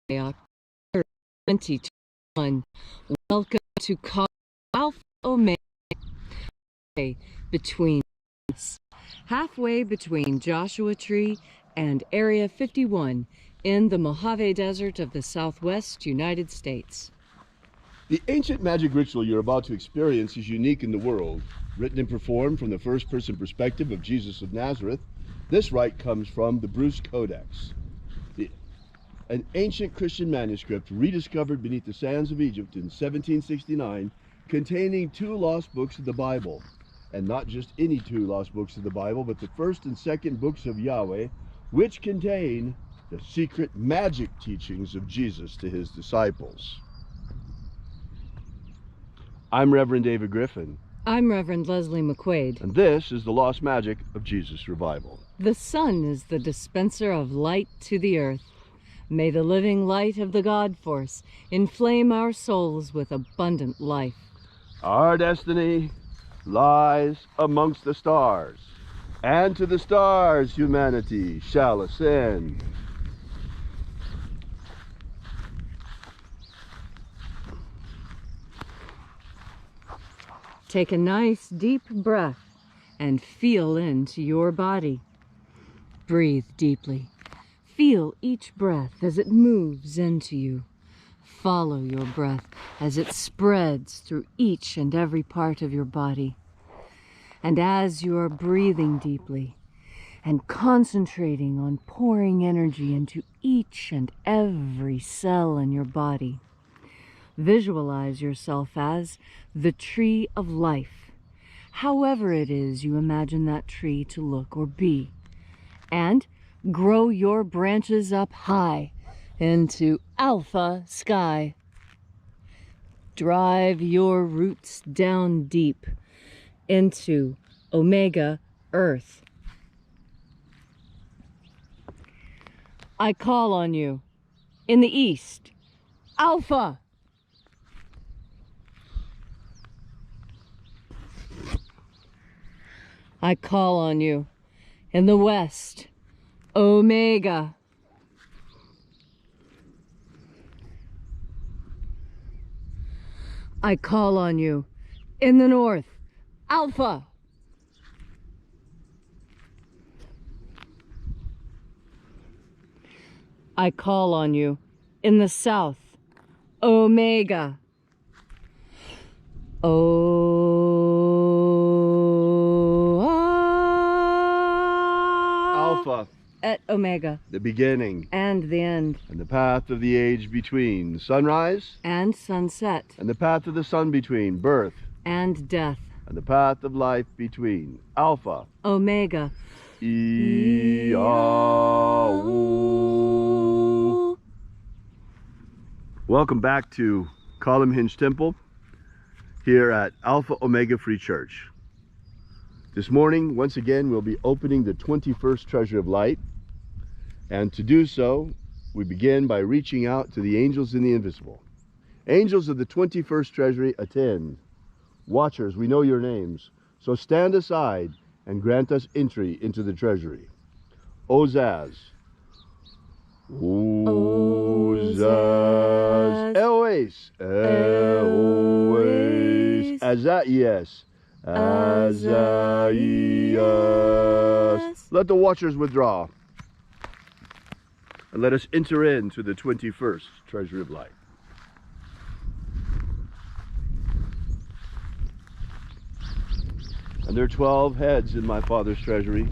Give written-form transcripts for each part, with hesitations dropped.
October 2021. Welcome to Alpha Omega, between us, halfway between Joshua Tree and Area 51 in the Mojave Desert of the Southwest United States. The ancient magic ritual you're about to experience is unique in the world. Written and performed from the first-person perspective of Jesus of Nazareth, this rite comes from the Bruce Codex, an ancient Christian manuscript rediscovered beneath the sands of Egypt in 1769, containing 2 lost books of the Bible. And not just any 2 lost books of the Bible, but the first and second books of Yahweh, which contain the secret magic teachings of Jesus to his disciples. I'm Reverend David Griffin. I'm Reverend Leslie McQuade. And this is the Lost Magic of Jesus Revival. The sun is the dispenser of light to the earth. May the living light of the God Force inflame our souls with abundant life. Our destiny lies amongst the stars, and to the stars humanity shall ascend. Take a nice deep breath and feel into your body. Breathe deeply. Feel each breath as it moves into you. Follow your breath as it spreads through each and every part of your body. And as you are breathing deeply and concentrating on pouring energy into each and every cell in your body, visualize yourself as the tree of life, however it is you imagine that tree to look or be, and grow your branches up high into alpha sky. Drive your roots down deep into omega earth. I call on you in the east, alpha. I call on you in the west, omega. I call on you in the north, alpha. I call on you in the south, omega. Alpha. At omega. The beginning. And the end. And the path of the age between. Sunrise. And sunset. And the path of the sun between. Birth. And death. And the path of life between. Alpha. Omega. IAOE. Welcome back to Column Hinge Temple here at Alpha Omega Free Church. This morning, once again, we'll be opening the 21st Treasure of Light. And to do so, we begin by reaching out to the angels in the invisible. Angels of the 21st Treasury, attend. Watchers, we know your names, so stand aside and grant us entry into the treasury. Ozaz. Ozaz. Eloes. Eloes. Azaias. Azaias. Let the watchers withdraw. And let us enter into the 21st Treasury of Light. And there are 12 heads in my Father's treasury,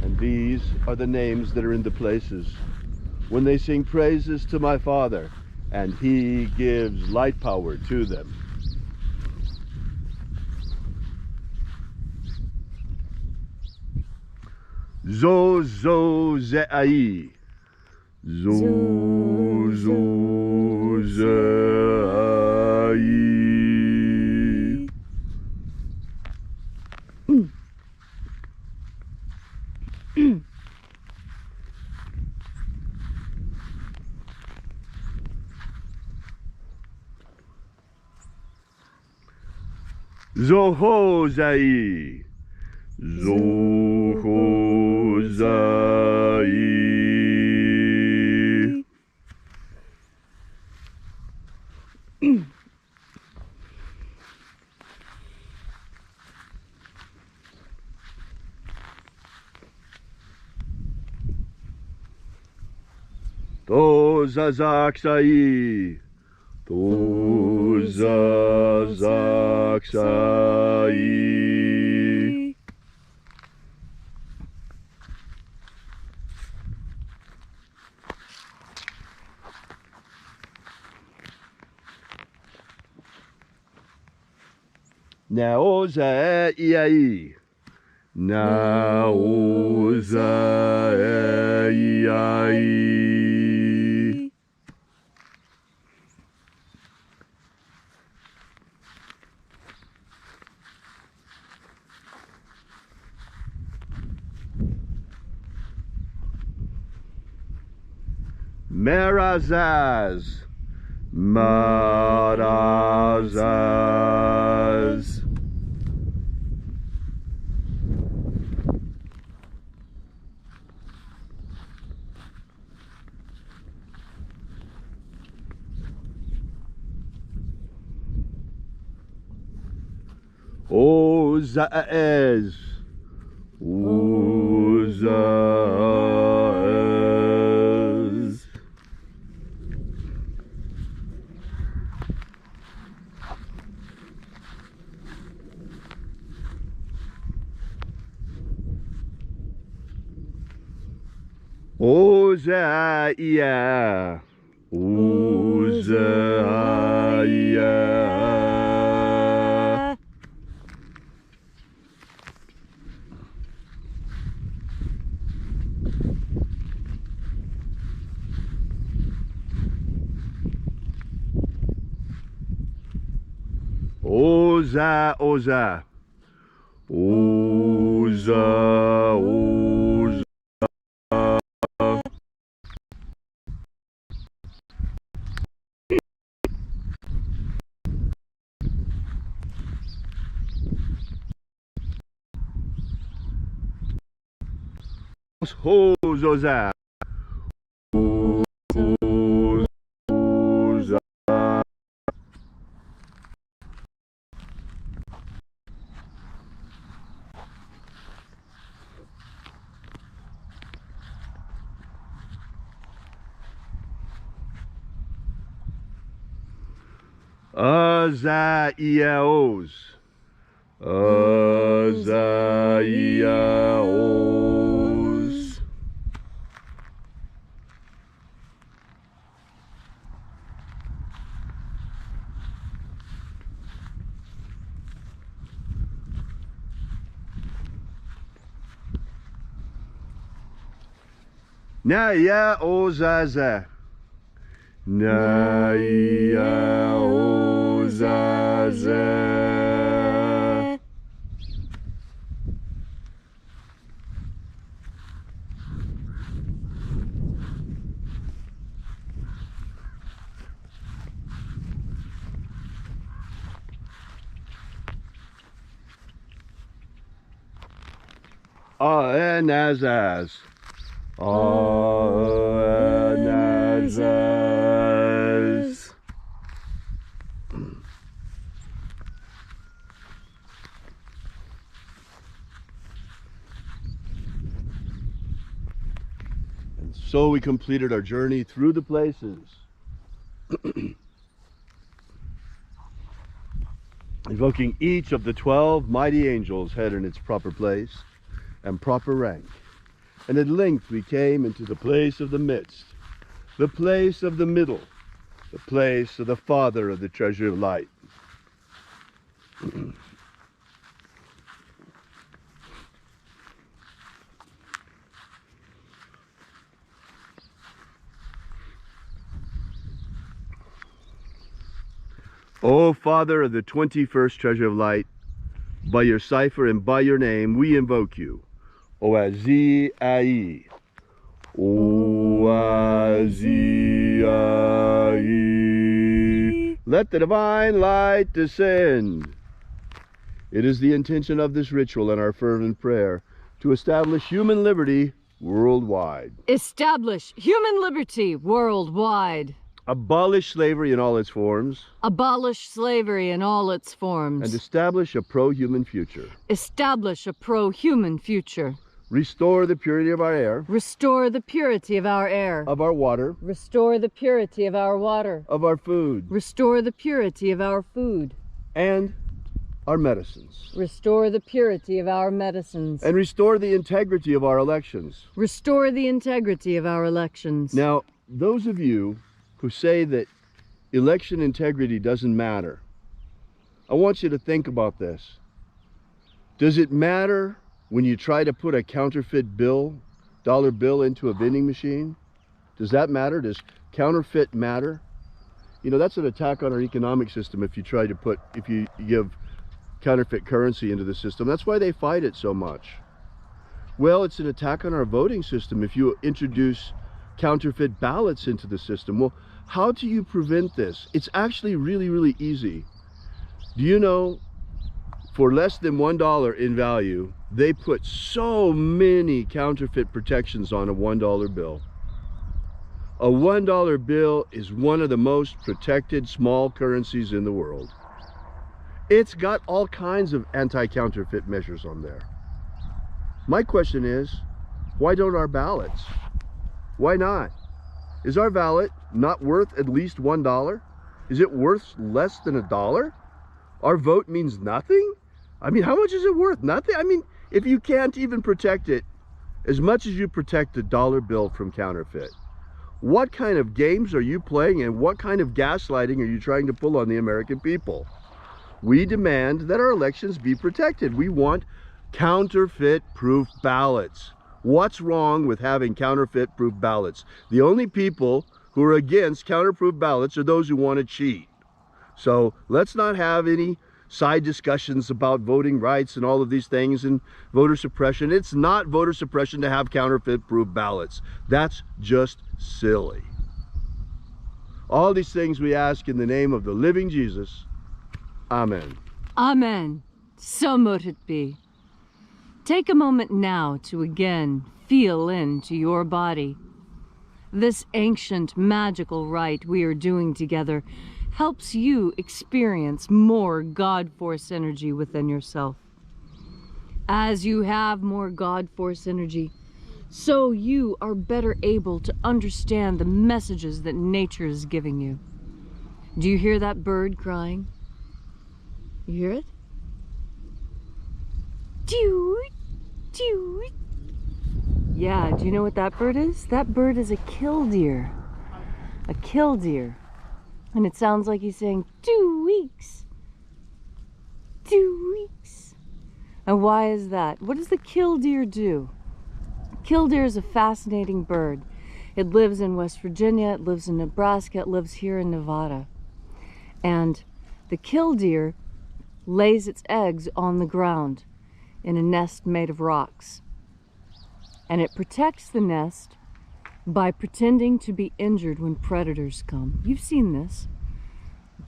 and these are the names that are in the places when they sing praises to my Father, and he gives light power to them. Zo zo ze'ai. Zo zo ze'ai. Zohozai. Zohozai. Tozazaksai. Tozazaksai. Naoza Iai. Naoza Iai. Marazaz. Marazaz. Ozaez. Ozaez. Ozaia. Ozaia. Oza, Oza. Oza, Oza. Oza. Oza. Azaiaos. Azaiaos. Naya Ozaza. Naya Ozaza. Anazaz. Anazaz. And so we completed our journey through the places. Invoking each of the 12 mighty angels head in its proper place and proper rank. And at length we came into the place of the midst, the place of the middle, the place of the Father of the treasure of light. O Father of the 21st treasure of light, by your cipher and by your name we invoke you. Oazi Ai. Oazi Ai. Let the divine light descend. It is the intention of this ritual and our fervent prayer to establish human liberty worldwide. Establish human liberty worldwide. Abolish slavery in all its forms. Abolish slavery in all its forms. And establish a pro-human future. Establish a pro-human future. Restore the purity of our air. Restore the purity of our air. Of our water. Restore the purity of our water. Of our food. Restore the purity of our food. And our medicines. Restore the purity of our medicines. And restore the integrity of our elections. Restore the integrity of our elections. Now, those of you who say that election integrity doesn't matter, I want you to think about this. Does it matter when you try to put a counterfeit dollar bill into a vending machine? Does that matter? Does counterfeit matter? You know, that's an attack on our economic system if you give counterfeit currency into the system. That's why they fight it so much. Well, it's an attack on our voting system if you introduce counterfeit ballots into the system. Well, how do you prevent this? It's actually really, really easy. Do you know, for less than $1 in value, they put so many counterfeit protections on a $1 bill. A $1 bill is one of the most protected small currencies in the world. It's got all kinds of anti-counterfeit measures on there. My question is, why don't our ballots? Why not? Is our ballot not worth at least $1? Is it worth less than $1? Our vote means nothing? I mean, how much is it worth? Nothing? I mean, if you can't even protect it as much as you protect the dollar bill from counterfeit, what kind of games are you playing and what kind of gaslighting are you trying to pull on the American people? We demand that our elections be protected. We want counterfeit-proof ballots. What's wrong with having counterfeit-proof ballots? The only people who are against counterfeit ballots are those who want to cheat. So let's not have any side discussions about voting rights and all of these things and voter suppression. It's not voter suppression to have counterfeit-proof ballots. That's just silly. All these things we ask in the name of the living Jesus. Amen. Amen. So mote it be. Take a moment now to again feel into your body. This ancient magical rite we are doing together helps you experience more God Force energy within yourself. As you have more God Force energy, so you are better able to understand the messages that nature is giving you. Do you hear that bird crying? You hear it? Toot, toot. Yeah, do you know what that bird is? That bird is a killdeer. A killdeer. And it sounds like he's saying, 2 weeks. 2 weeks. And why is that? What does the killdeer do? Killdeer is a fascinating bird. It lives in West Virginia, it lives in Nebraska, it lives here in Nevada. And the killdeer lays its eggs on the ground in a nest made of rocks. And it protects the nest by pretending to be injured when predators come. You've seen this.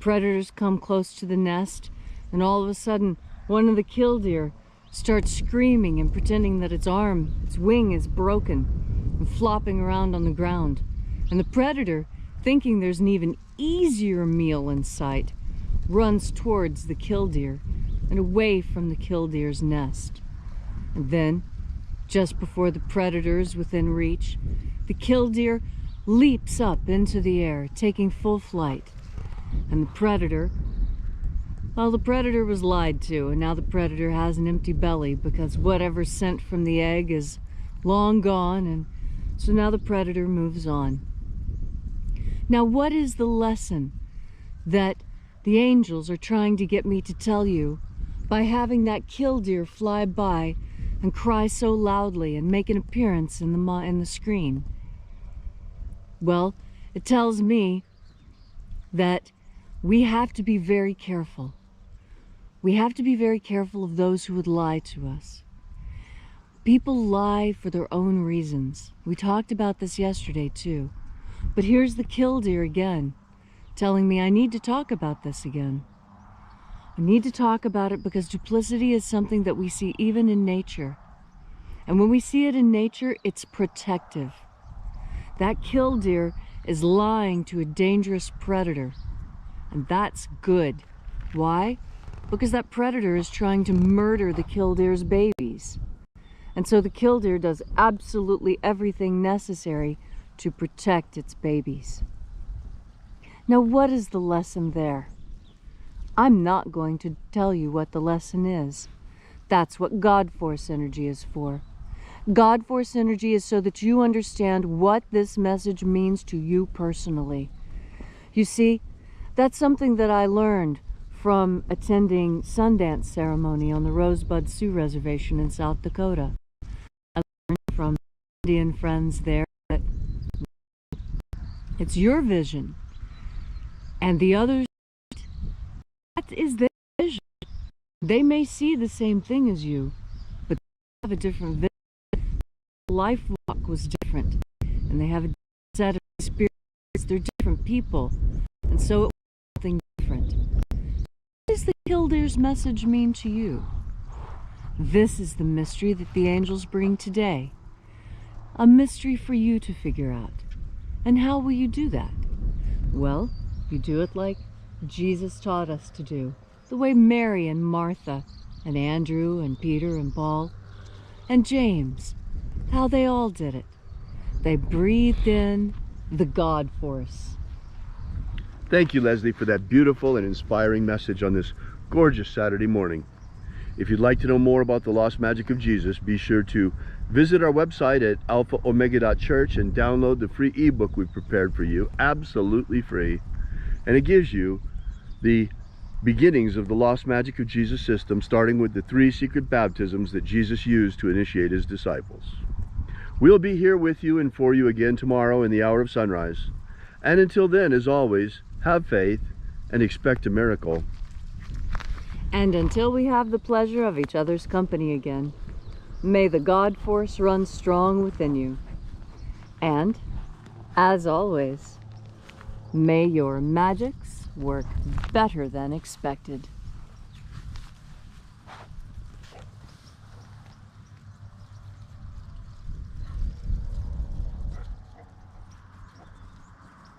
Predators come close to the nest, and all of a sudden, one of the killdeer starts screaming and pretending that its wing is broken and flopping around on the ground. And the predator, thinking there's an even easier meal in sight, runs towards the killdeer and away from the killdeer's nest. And then, just before the predator is within reach, the killdeer leaps up into the air, taking full flight. And the predator, well, the predator was lied to, and now the predator has an empty belly because whatever's sent from the egg is long gone, and so now the predator moves on. Now, what is the lesson that the angels are trying to get me to tell you by having that killdeer fly by and cry so loudly and make an appearance in the screen? Well, it tells me that we have to be very careful. We have to be very careful of those who would lie to us. People lie for their own reasons. We talked about this yesterday too. But here's the killdeer again, telling me I need to talk about this again. I need to talk about it because duplicity is something that we see even in nature. And when we see it in nature, it's protective. That killdeer is lying to a dangerous predator. And that's good. Why? Because that predator is trying to murder the killdeer's babies. And so the Killdeer does absolutely everything necessary to protect its babies. Now, what is the lesson there? I'm not going to tell you what the lesson is. That's what God Force energy is for. God Force energy is so that you understand what this message means to you personally. You see, that's something that I learned from attending Sundance ceremony on the Rosebud Sioux Reservation in South Dakota. I learned from Indian friends there that it's your vision and the others, that is their vision. They may see the same thing as you, but they have a different vision. Their life walk was different, and they have a set of experiences. They're different people, and so it was something different. What does the Killdeer's message mean to you? This is the mystery that the angels bring today. A mystery for you to figure out. And how will you do that? Well, you do it like Jesus taught us to do. The way Mary and Martha and Andrew and Peter and Paul and James, how they all did it. They breathed in the God Force. Thank you, Leslie, for that beautiful and inspiring message on this gorgeous Saturday morning. If you'd like to know more about the lost magic of Jesus, be sure to visit our website at alphaomega.church and download the free ebook we've prepared for you, absolutely free. And it gives you the beginnings of the lost magic of Jesus system, starting with the 3 secret baptisms that Jesus used to initiate his disciples. We'll be here with you and for you again tomorrow in the hour of sunrise. And until then, as always, have faith and expect a miracle. And until we have the pleasure of each other's company again, may the God Force run strong within you. And, as always, may your magics work better than expected.